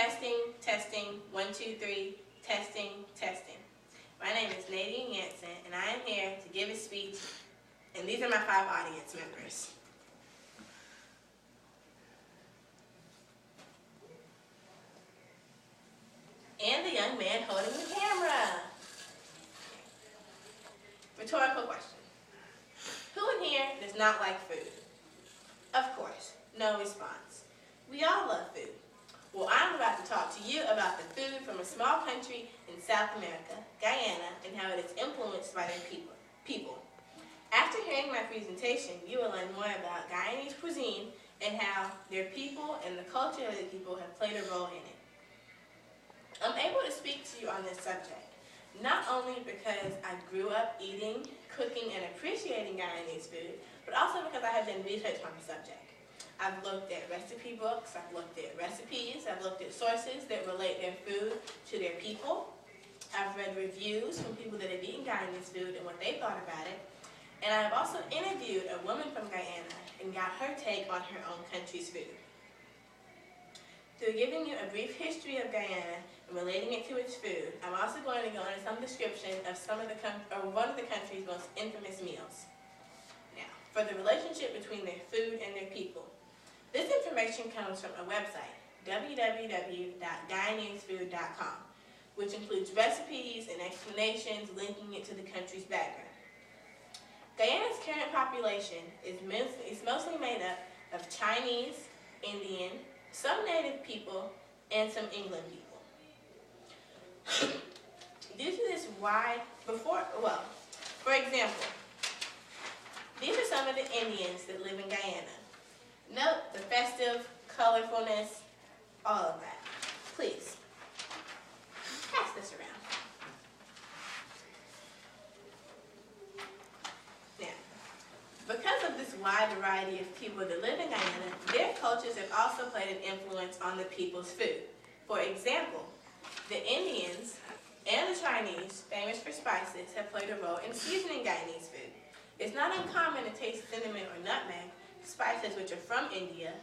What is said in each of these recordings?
Testing, testing, 1, 2, 3, testing, testing. My name is Nadine Yanson, and I am here to give a speech, and these are my 5 audience members. And the young man holding the camera. Rhetorical question. Who in here does not like food? Of course, no response. We all love food. Well, I'm about to talk to you about the food from a small country in South America, Guyana, and how it is influenced by their people. After hearing my presentation, you will learn more about Guyanese cuisine and how their people and the culture of the people have played a role in it. I'm able to speak to you on this subject, not only because I grew up eating, cooking, and appreciating Guyanese food, but also because I have done research on the subject. I've looked at recipe books, I've looked at recipes, I've looked at sources that relate their food to their people. I've read reviews from people that have eaten Guyanese food and what they thought about it. And I've also interviewed a woman from Guyana and got her take on her own country's food. Through giving you a brief history of Guyana and relating it to its food, I'm also going to go into some description of one of the country's most infamous meals. Now, for the relationship between their food and their people. This information comes from a website, www.guyanesefood.com, which includes recipes and explanations linking it to the country's background. Guyana's current population is mostly made up of Chinese, Indian, some native people, and some England people. Due to this for example, these are some of the Indians that live in Guyana. Note the festive, colorfulness, all of that. Please, pass this around. Now, because of this wide variety of people that live in Guyana, their cultures have also played an influence on the people's food. For example, the Indians and the Chinese, famous for spices, have played a role in seasoning Guyanese food. It's not uncommon to taste cinnamon or nutmeg, spices which are from India,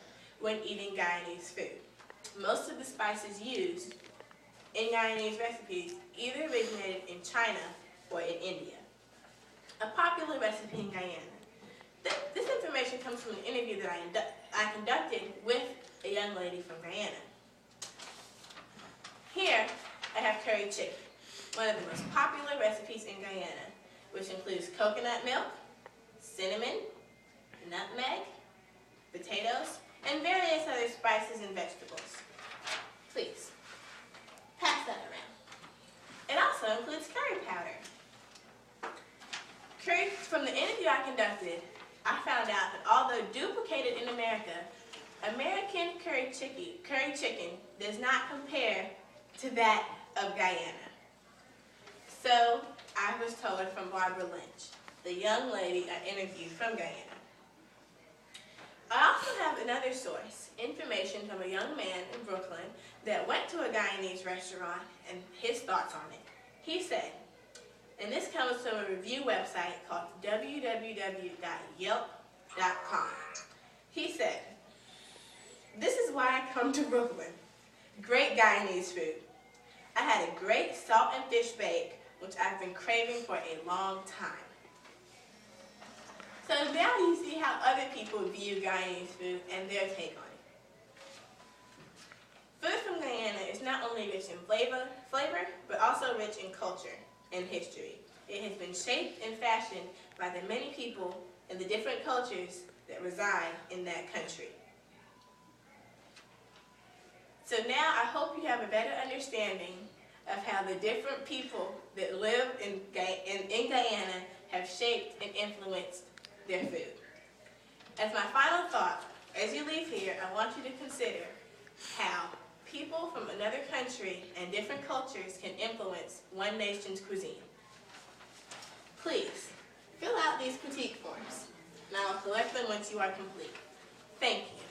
when eating Guyanese food. Most of the spices used in Guyanese recipes either originated in China or in India. A popular recipe in Guyana. This information comes from an interview that I conducted with a young lady from Guyana. Here, I have curry chicken, one of the most popular recipes in Guyana, which includes coconut milk, cinnamon, nutmeg, potatoes, and various other spices and vegetables. Please, pass that around. It also includes curry powder. From the interview I conducted, I found out that although duplicated in America, American curry chicken does not compare to that of Guyana. So, I was told from Barbara Lynch, the young lady I interviewed from Guyana. I also have another source, information from a young man in Brooklyn that went to a Guyanese restaurant and his thoughts on it. He said, and this comes from a review website called www.yelp.com. He said, "This is why I come to Brooklyn. Great Guyanese food. I had a great salt and fish bake, which I've been craving for a long time." So now you see how other people view Guyanese food and their take on it. Food from Guyana is not only rich in flavor, but also rich in culture and history. It has been shaped and fashioned by the many people and the different cultures that reside in that country. So now I hope you have a better understanding of how the different people that live in Guyana have shaped and influenced their food. As my final thought, as you leave here, I want you to consider how people from another country and different cultures can influence one nation's cuisine. Please, fill out these critique forms, and I will collect them once you are complete. Thank you.